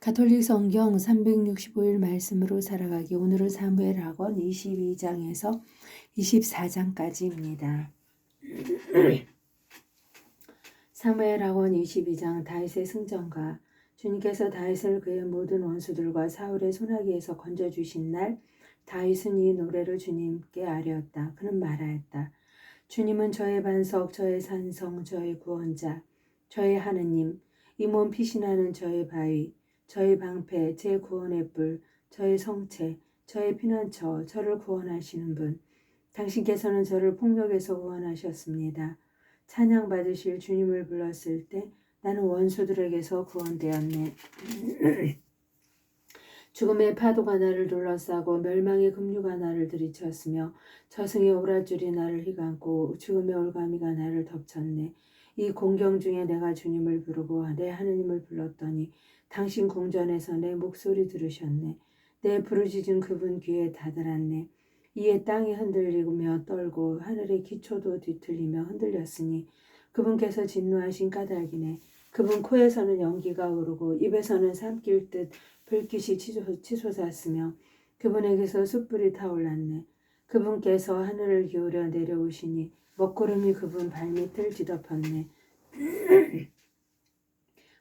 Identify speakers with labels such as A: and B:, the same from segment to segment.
A: 가톨릭 성경 365일 말씀으로 살아가기. 오늘은 사무엘하건 22장에서 24장까지입니다. 사무엘하건 22장. 다윗의 승전가. 주님께서 다윗을 그의 모든 원수들과 사울의 손아귀에서 건져주신 날 다윗은 이 노래를 주님께 아뢰었다. 그는 말하였다. 주님은 저의 반석, 저의 산성, 저의 구원자, 저의 하느님, 이 몸 피신하는 저의 바위, 저의 방패, 제 구원의 뿔, 저의 성체, 저의 피난처, 저를 구원하시는 분. 당신께서는 저를 폭력에서 구원하셨습니다. 찬양 받으실 주님을 불렀을 때 나는 원수들에게서 구원되었네. 죽음의 파도가 나를 둘러싸고 멸망의 급류가 나를 들이쳤으며 저승의 오랏줄이 나를 휘감고 죽음의 올가미가 나를 덮쳤네. 이 공경 중에 내가 주님을 부르고 내 하느님을 불렀더니 당신 궁전에서 내 목소리 들으셨네. 내 부르짖은 그분 귀에 다다랐네. 이에 땅이 흔들리며 떨고 하늘의 기초도 뒤틀리며 흔들렸으니 그분께서 진노하신 까닭이네. 그분 코에서는 연기가 오르고 입에서는 삼킬 듯 불빛이 치솟았으며 그분에게서 숯불이 타올랐네. 그분께서 하늘을 기울여 내려오시니 먹구름이 그분 발밑을 뒤덮었네.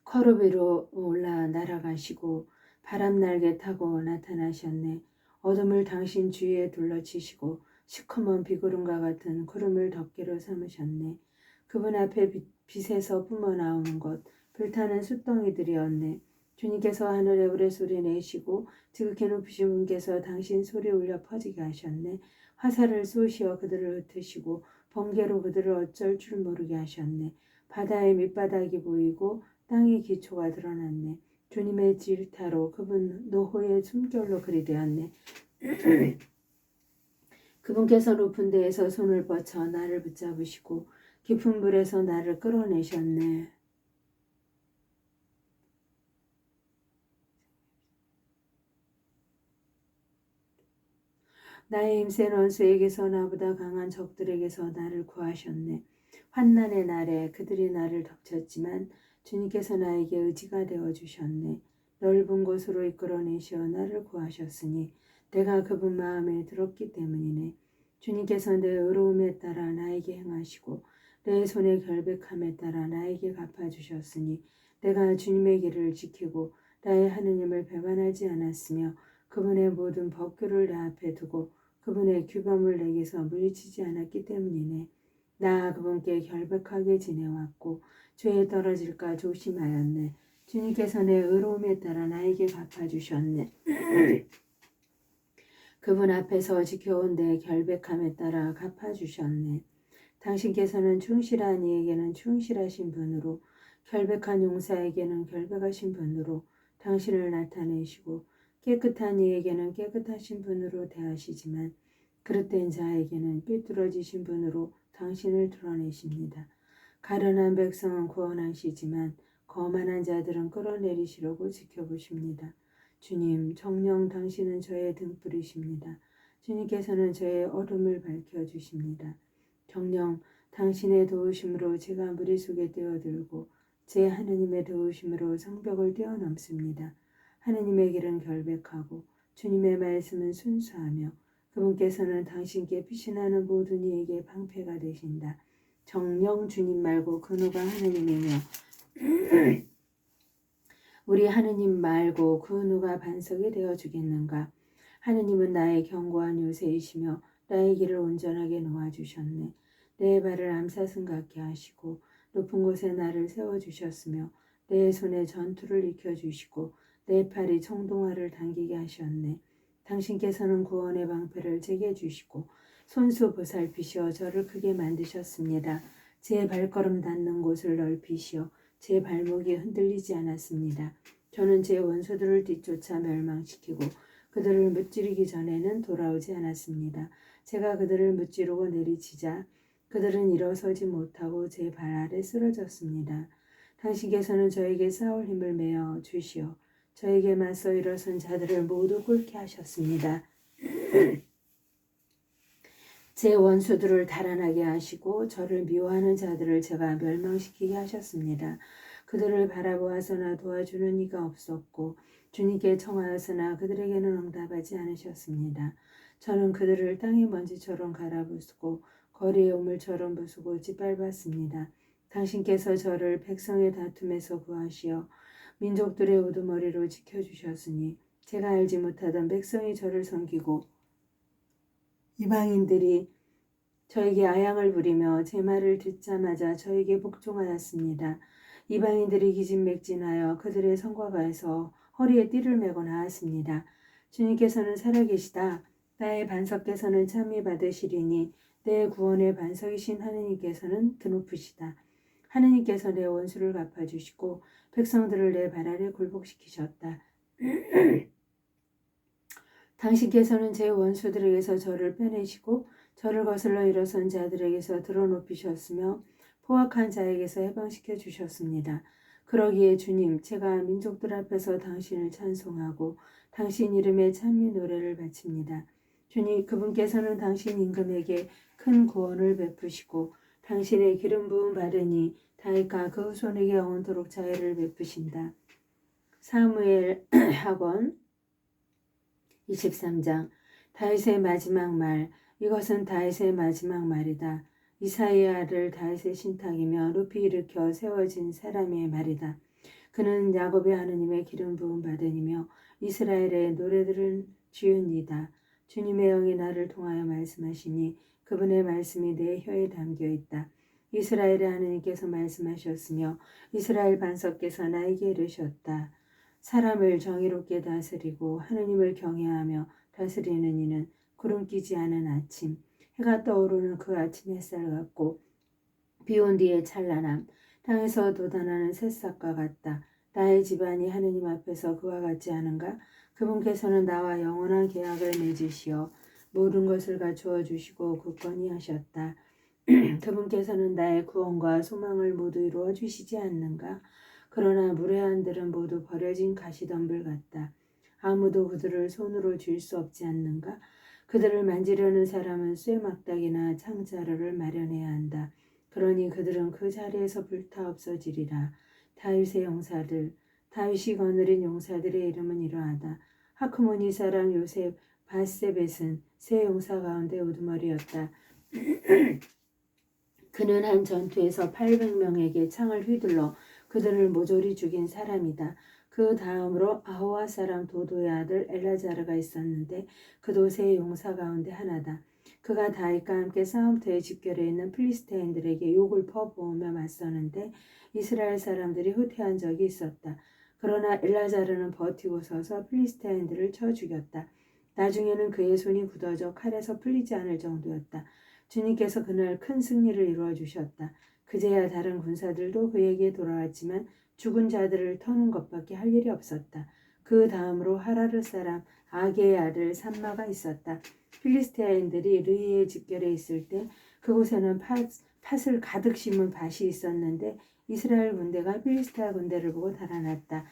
A: 커룹 위로 올라 날아가시고 바람날개 타고 나타나셨네. 어둠을 당신 주위에 둘러치시고 시커먼 비구름과 같은 구름을 덮개로 삼으셨네. 그분 앞에 빛에서 뿜어나오는 것 불타는 숯덩이들이었네. 주님께서 하늘에 우레소리 내시고 지극히 높으신 분께서 당신 소리 울려 퍼지게 하셨네. 화살을 쏘시어 그들을 흩으시고 번개로 그들을 어쩔 줄 모르게 하셨네. 바다의 밑바닥이 보이고 땅의 기초가 드러났네. 주님의 질타로 그분 노호의 숨결로 그리 되었네. 그분께서 높은 데에서 손을 뻗쳐 나를 붙잡으시고 깊은 물에서 나를 끌어내셨네. 나의 힘센 원수에게서 나보다 강한 적들에게서 나를 구하셨네. 환난의 날에 그들이 나를 덮쳤지만 주님께서 나에게 의지가 되어주셨네. 넓은 곳으로 이끌어내시어 나를 구하셨으니 내가 그분 마음에 들었기 때문이네. 주님께서 내 의로움에 따라 나에게 행하시고 내 손의 결백함에 따라 나에게 갚아주셨으니 내가 주님의 길을 지키고 나의 하느님을 배반하지 않았으며 그분의 모든 법규를 내 앞에 두고 그분의 규범을 내게서 물리치지 않았기 때문이네. 나 그분께 결백하게 지내왔고 죄에 떨어질까 조심하였네. 주님께서 내 의로움에 따라 나에게 갚아주셨네. 그분 앞에서 지켜온 내 결백함에 따라 갚아주셨네. 당신께서는 충실한 이에게는 충실하신 분으로 결백한 용사에게는 결백하신 분으로 당신을 나타내시고 깨끗한 이에게는 깨끗하신 분으로 대하시지만 그릇된 자에게는 삐뚤어지신 분으로 당신을 드러내십니다. 가련한 백성은 구원하시지만 거만한 자들은 끌어내리시려고 지켜보십니다. 주님, 정녕 당신은 저의 등불이십니다. 주님께서는 저의 어둠을 밝혀주십니다. 정녕 당신의 도우심으로 제가 무리 속에 뛰어들고 제 하느님의 도우심으로 성벽을 뛰어넘습니다. 하느님의 길은 결백하고 주님의 말씀은 순수하며 그분께서는 당신께 피신하는 모든 이에게 방패가 되신다. 정녕 주님 말고 그 누가 하느님이며 우리 하느님 말고 그 누가 반석이 되어주겠는가. 하느님은 나의 견고한 요새이시며 나의 길을 온전하게 놓아주셨네. 내 발을 암사슴 같게 하시고 높은 곳에 나를 세워주셨으며 내 손에 전투를 익혀주시고 내 팔이 청동화를 당기게 하셨네. 당신께서는 구원의 방패를 제게 주시고 손수 보살피시어 저를 크게 만드셨습니다. 제 발걸음 닿는 곳을 넓히시어 제 발목이 흔들리지 않았습니다. 저는 제 원수들을 뒤쫓아 멸망시키고 그들을 무찌르기 전에는 돌아오지 않았습니다. 제가 그들을 무찌르고 내리치자 그들은 일어서지 못하고 제 발 아래 쓰러졌습니다. 당신께서는 저에게 싸울 힘을 매어 주시어 저에게 맞서 일어선 자들을 모두 꿇게 하셨습니다. 제 원수들을 달아나게 하시고 저를 미워하는 자들을 제가 멸망시키게 하셨습니다. 그들을 바라보았으나 도와주는 이가 없었고 주님께 청하였으나 그들에게는 응답하지 않으셨습니다. 저는 그들을 땅의 먼지처럼 갈아부수고 거리의 우물처럼 부수고 짓밟았습니다. 당신께서 저를 백성의 다툼에서 구하시어 민족들의 우두머리로 지켜주셨으니 제가 알지 못하던 백성이 저를 섬기고 이방인들이 저에게 아양을 부리며 제 말을 듣자마자 저에게 복종하였습니다. 이방인들이 기진맥진하여 그들의 성곽에서 허리에 띠를 메고 나왔습니다. 주님께서는 살아계시다. 나의 반석께서는 참미 받으시리니 내 구원의 반석이신 하느님께서는 드높으시다. 하느님께서 내 원수를 갚아주시고 백성들을 내 발 아래 굴복시키셨다. 당신께서는 제 원수들에게서 저를 빼내시고 저를 거슬러 일어선 자들에게서 들어높이셨으며 포악한 자에게서 해방시켜 주셨습니다. 그러기에 주님, 제가 민족들 앞에서 당신을 찬송하고 당신 이름에 찬미 노래를 바칩니다. 주님, 그분께서는 당신 임금에게 큰 구원을 베푸시고 당신의 기름 부음 바르니 다윗과 그 후손에게 영원토록 자애를 베푸신다. 사무엘 학원 23장 다윗의 마지막 말. 이것은 다윗의 마지막 말이다. 이사야의 아들 다윗의 신탁이며 높이 일으켜 세워진 사람의 말이다. 그는 야곱의 하느님의 기름 부음 받으니며 이스라엘의 노래들은 지은이다. 주님의 영이 나를 통하여 말씀하시니 그분의 말씀이 내 혀에 담겨 있다. 이스라엘의 하느님께서 말씀하셨으며 이스라엘 반석께서 나에게 이르셨다. 사람을 정의롭게 다스리고 하느님을 경외하며 다스리는 이는 구름 끼지 않은 아침, 해가 떠오르는 그 아침 햇살 같고 비온 뒤의 찬란함, 땅에서 돋아나는 새싹과 같다. 나의 집안이 하느님 앞에서 그와 같지 않은가? 그분께서는 나와 영원한 계약을 맺으시어 모든 것을 갖추어 주시고 굳건히 하셨다. 그분께서는 나의 구원과 소망을 모두 이루어 주시지 않는가? 그러나 무례한들은 모두 버려진 가시덤불 같다. 아무도 그들을 손으로 쥘 수 없지 않는가? 그들을 만지려는 사람은 쇠막닥이나 창자루를 마련해야 한다. 그러니 그들은 그 자리에서 불타 없어지리라. 다윗의 용사들, 다윗이 거느린 용사들의 이름은 이러하다. 하크모니 사람 요셉 바세벳은 세 용사 가운데 우두머리였다. 그는 한 전투에서 800명에게 창을 휘둘러 그들을 모조리 죽인 사람이다. 그 다음으로 아호와 사람 도도의 아들 엘라자르가 있었는데 그도 세 용사 가운데 하나다. 그가 다윗과 함께 싸움터에 집결해 있는 필리스테인들에게 욕을 퍼부으며 맞서는데 이스라엘 사람들이 후퇴한 적이 있었다. 그러나 엘라자르는 버티고 서서 필리스테인들을 쳐 죽였다. 나중에는 그의 손이 굳어져 칼에서 풀리지 않을 정도였다. 주님께서 그날 큰 승리를 이루어 주셨다. 그제야 다른 군사들도 그에게 돌아왔지만 죽은 자들을 터는 것밖에 할 일이 없었다. 그 다음으로 하라르 사람 아게의 아들 삼마가 있었다. 필리스테인들이 르이에 집결해 있을 때 그곳에는 팥을 가득 심은 밭이 있었는데 이스라엘 군대가 필리스테아 군대를 보고 달아났다.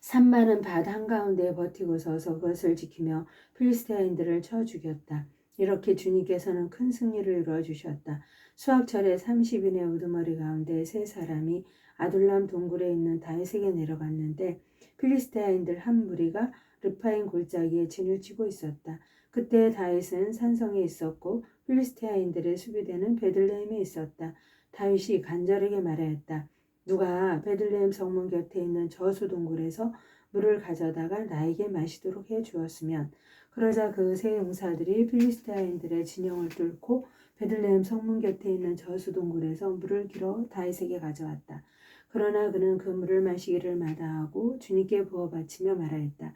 A: 삼마는 밭 한가운데에 버티고 서서 그것을 지키며 필리스테인들을 쳐 죽였다. 이렇게 주님께서는 큰 승리를 이루어 주셨다. 수학철에 30인의 우두머리 가운데 세 사람이 아둘람 동굴에 있는 다윗에게 내려갔는데 필리스테인들 한 무리가 르파인 골짜기에 진을 치고 있었다. 그때 다윗은 산성에 있었고 필리스테인들의 수비대는 베들레헴에 있었다. 다윗이 간절하게 말하였다. 누가 베들레헴 성문 곁에 있는 저수 동굴에서 물을 가져다가 나에게 마시도록 해 주었으면 그러자 그 세 용사들이 필리스테인들의 진영을 뚫고 베들레헴 성문 곁에 있는 저수 동굴에서 물을 길어 다윗에게 가져왔다. 그러나 그는 그 물을 마시기를 마다하고 주님께 부어 바치며 말하였다.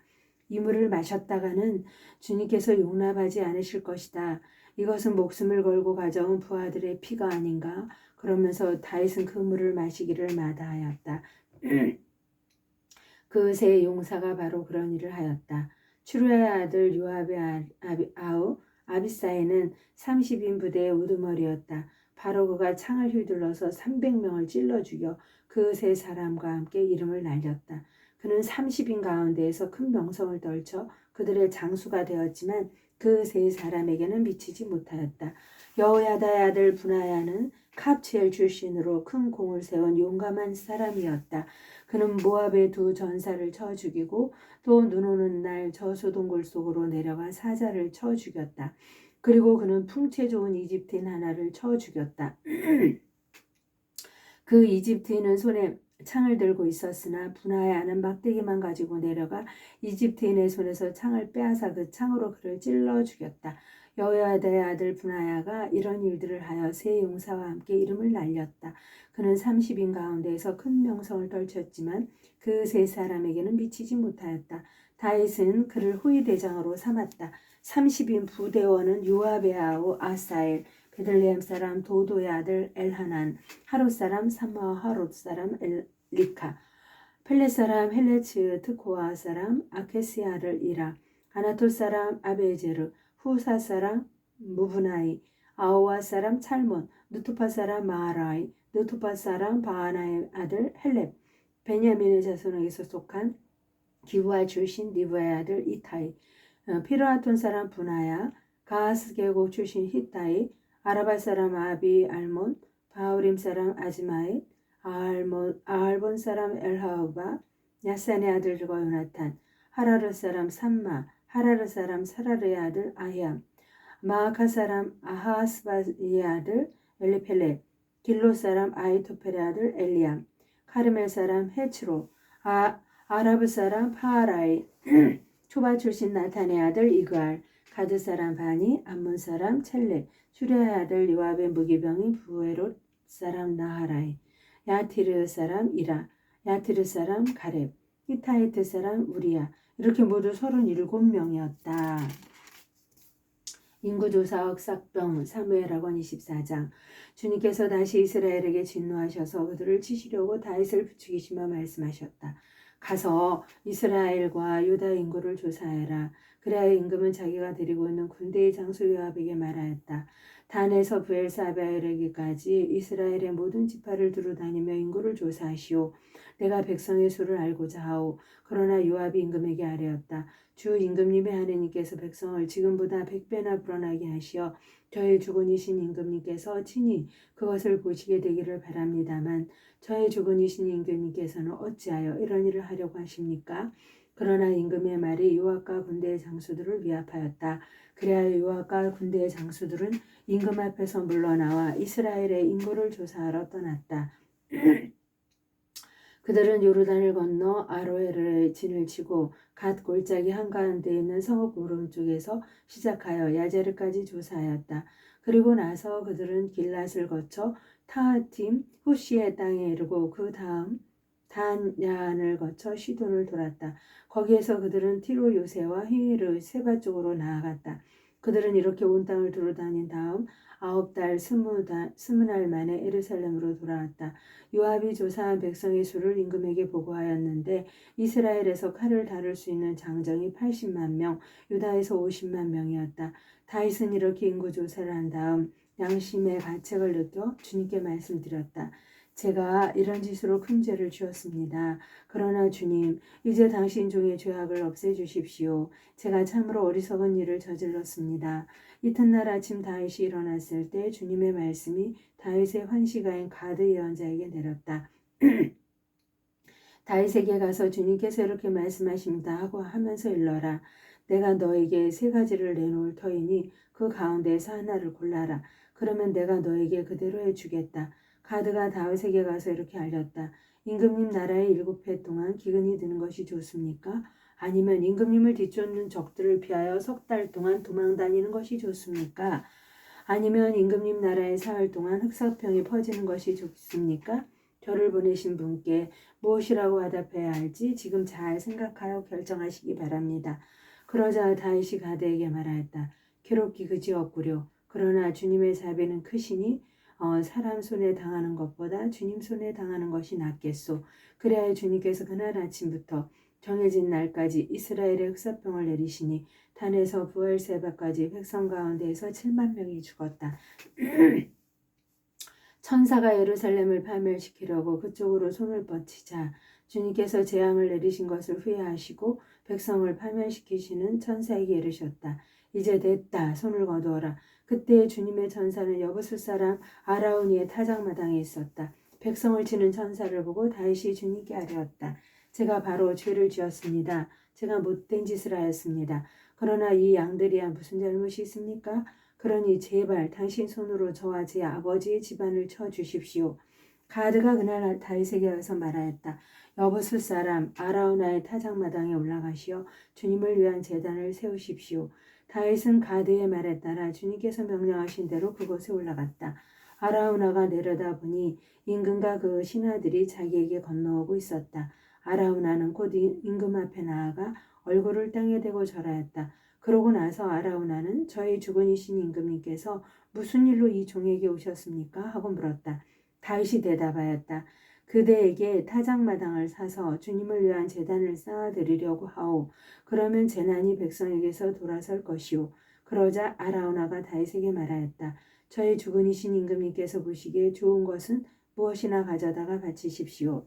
A: 이 물을 마셨다가는 주님께서 용납하지 않으실 것이다. 이것은 목숨을 걸고 가져온 부하들의 피가 아닌가? 그러면서 다윗은 그 물을 마시기를 마다하였다. 그 세 용사가 바로 그런 일을 하였다. 추루의 아들 요압의 아우 아비사이는 30인 부대의 우두머리였다. 바로 그가 창을 휘둘러서 300명을 찔러 죽여 그 세 사람과 함께 이름을 날렸다. 그는 30인 가운데에서 큰 명성을 떨쳐 그들의 장수가 되었지만 그 세 사람에게는 미치지 못하였다. 여호야다의 아들 분하야는 갑치엘 출신으로 큰 공을 세운 용감한 사람이었다. 그는 모압의 두 전사를 쳐 죽이고 또 눈 오는 날 저소동굴 속으로 내려가 사자를 쳐 죽였다. 그리고 그는 풍채 좋은 이집트인 하나를 쳐 죽였다. 그 이집트인은 손에 창을 들고 있었으나 분하야는 막대기만 가지고 내려가 이집트인의 손에서 창을 빼앗아 그 창으로 그를 찔러 죽였다. 여호야다의 아들 분하야가 이런 일들을 하여 세 용사와 함께 이름을 날렸다. 그는 30인 가운데에서 큰 명성을 떨쳤지만 그 세 사람에게는 미치지 못하였다. 다윗은 그를 후위대장으로 삼았다. 30인 부대원은 요압의 아우 아사엘, 베들레헴 사람 도도의 아들 엘하난, 하롯 사람 삼마 하롯 사람 엘리카, 펠렛 사람 헬레츠 트코아 사람 아케시아를 이라, 아나톨 사람 아베제르, 후사 사람 무브나이, 아오와 사람 찰몬, 느토파 사람 마하라이, 느토파 사람 바하나의 아들 헬렙, 베냐민의 자손에게서 속한 기브아 출신 니브의 아들 이타이, 피르아톤 사람 분하야, 가하스 계곡 출신 히타이, 아라바 사람 아비 알몬, 바우림 사람 아즈마잇, 아알본 사람 엘하우바, 야산의 아들과 요나탄, 하라르 사람 삼마, 하라르 사람 사라르의 아들 아히암, 마아카 사람 아하스바의 아들 엘리펠렛, 길로 사람 아이토펠의 아들 엘리암, 카르멜 사람 헤츠로, 아라브 사람 파하라이, 초바 출신 나탄의 아들 이그알, 가드 사람 바니, 암몬 사람 첼레, 수리아의 아들 요압의 무기병인 부에롯 사람 나하라이, 야티르 사람 이라, 야티르 사람 가렙, 히타이트 사람 우리야. 이렇게 모두 37명이었다. 인구조사 억삭병 사무엘하건 24장. 주님께서 다시 이스라엘에게 진노하셔서 그들을 치시려고 다윗을 부추기시며 말씀하셨다. 가서 이스라엘과 유다 인구를 조사해라. 그래야 임금은 자기가 데리고 있는 군대의 장수 요압에게 말하였다. 단에서 브엘사바에 이르기까지 이스라엘의 모든 지파를 두루다니며 인구를 조사하시오. 내가 백성의 수를 알고자 하오. 그러나 요압이 임금에게 아뢰었다. 주 임금님의 하느님께서 백성을 지금보다 100배나 불어나게 하시어 저의 주군이신 임금님께서 친히 그것을 보시게 되기를 바랍니다만 저의 주군이신 임금님께서는 어찌하여 이런 일을 하려고 하십니까? 그러나 임금의 말이 요압과 군대의 장수들을 위압하였다. 그래야 요압과 군대의 장수들은 임금 앞에서 물러나와 이스라엘의 인구를 조사하러 떠났다. 그들은 요르단을 건너 아로에르의 진을 치고 갓 골짜기 한가운데 있는 성읍 오른쪽에서 시작하여 야제르까지 조사하였다. 그리고 나서 그들은 길랏을 거쳐 타하팀 후시의 땅에 이르고 그 다음 단야안을 거쳐 시돈을 돌았다. 거기에서 그들은 티로 요새와 히르 세바 쪽으로 나아갔다. 그들은 이렇게 온 땅을 두루다닌 다음 9달 20날 만에 예루살렘으로 돌아왔다. 요압이 조사한 백성의 수를 임금에게 보고하였는데 이스라엘에서 칼을 다룰 수 있는 장정이 80만 명, 유다에서 50만 명이었다. 다윗은 이렇게 인구 조사를 한 다음 양심의 가책을 느껴 주님께 말씀드렸다. 제가 이런 짓으로 큰 죄를 지었습니다. 그러나 주님, 이제 당신 종의 죄악을 없애주십시오. 제가 참으로 어리석은 일을 저질렀습니다. 이튿날 아침 다윗이 일어났을 때 주님의 말씀이 다윗의 환시가인 가드 예언자에게 내렸다. 다윗에게 가서 주님께서 이렇게 말씀하십니다 하고 하면서 일러라. 내가 너에게 3가지를 내놓을 터이니 그 가운데에서 하나를 골라라. 그러면 내가 너에게 그대로 해주겠다. 가드가 다윗에게 가서 이렇게 알렸다. 임금님 나라에 7해 동안 기근이 드는 것이 좋습니까? 아니면 임금님을 뒤쫓는 적들을 피하여 3달 동안 도망다니는 것이 좋습니까? 아니면 임금님 나라에 사흘 동안 흑사병이 퍼지는 것이 좋습니까? 저를 보내신 분께 무엇이라고 화답해야 할지 지금 잘 생각하여 결정하시기 바랍니다. 그러자 다윗이 가드에게 말하였다. 괴롭기 그지없구려. 그러나 주님의 자비는 크시니 사람 손에 당하는 것보다 주님 손에 당하는 것이 낫겠소. 그래야 주님께서 그날 아침부터 정해진 날까지 이스라엘의 흑사병을 내리시니 단에서 부엘세바까지 백성 가운데에서 7만 명이 죽었다. 천사가 예루살렘을 파멸시키려고 그쪽으로 손을 뻗치자 주님께서 재앙을 내리신 것을 후회하시고 백성을 파멸시키시는 천사에게 이르셨다. 이제 됐다. 손을 거두어라. 그때 주님의 천사는 여부수 사람 아라우니의 타작마당에 있었다. 백성을 치는 천사를 보고 다윗이 주님께 아뢰었다. 제가 바로 죄를 지었습니다. 제가 못된 짓을 하였습니다. 그러나 이 양들이야 무슨 잘못이 있습니까? 그러니 제발 당신 손으로 저와 제 아버지의 집안을 쳐 주십시오. 가드가 그날 다윗에게 와서 말하였다. 여부수 사람 아라우나의 타작마당에 올라가시어 주님을 위한 제단을 세우십시오. 다윗은 가드의 말에 따라 주님께서 명령하신 대로 그곳에 올라갔다. 아라우나가 내려다보니 임금과 그 신하들이 자기에게 건너오고 있었다. 아라우나는 곧 임금 앞에 나아가 얼굴을 땅에 대고 절하였다. 그러고 나서 아라우나는 저희 주군이신 임금님께서 무슨 일로 이 종에게 오셨습니까? 하고 물었다. 다윗이 대답하였다. 그대에게 타작마당을 사서 주님을 위한 제단을 쌓아드리려고 하오. 그러면 재난이 백성에게서 돌아설 것이오. 그러자 아라우나가 다윗에게 말하였다. 저희 주군이신 임금님께서 보시기에 좋은 것은 무엇이나 가져다가 바치십시오.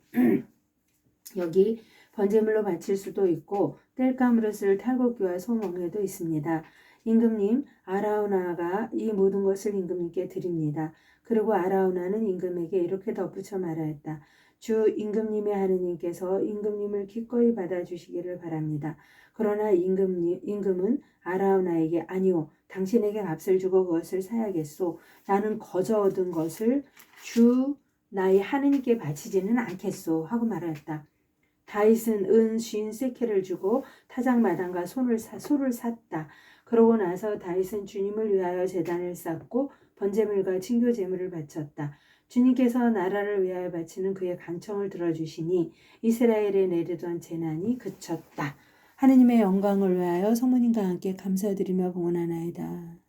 A: 여기 번제물로 바칠 수도 있고 땔감으로 쓸 탈곡기와 소멍에도 있습니다. 임금님, 아라우나가 이 모든 것을 임금님께 드립니다. 그리고 아라우나는 임금에게 이렇게 덧붙여 말하였다. 주 임금님의 하느님께서 임금님을 기꺼이 받아주시기를 바랍니다. 그러나 임금은 아라우나에게 아니오, 당신에게 값을 주고 그것을 사야겠소. 나는 거저 얻은 것을 주 나의 하느님께 바치지는 않겠소 하고 말하였다. 다윗은 은 50세켈을 주고 타작마당과 소를 샀다. 그러고 나서 다윗은 주님을 위하여 제단을 쌓고 번제물과 친교 제물을 바쳤다. 주님께서 나라를 위하여 바치는 그의 간청을 들어주시니 이스라엘에 내리던 재난이 그쳤다. 하느님의 영광을 위하여 성모님과 함께 감사드리며 봉헌하나이다.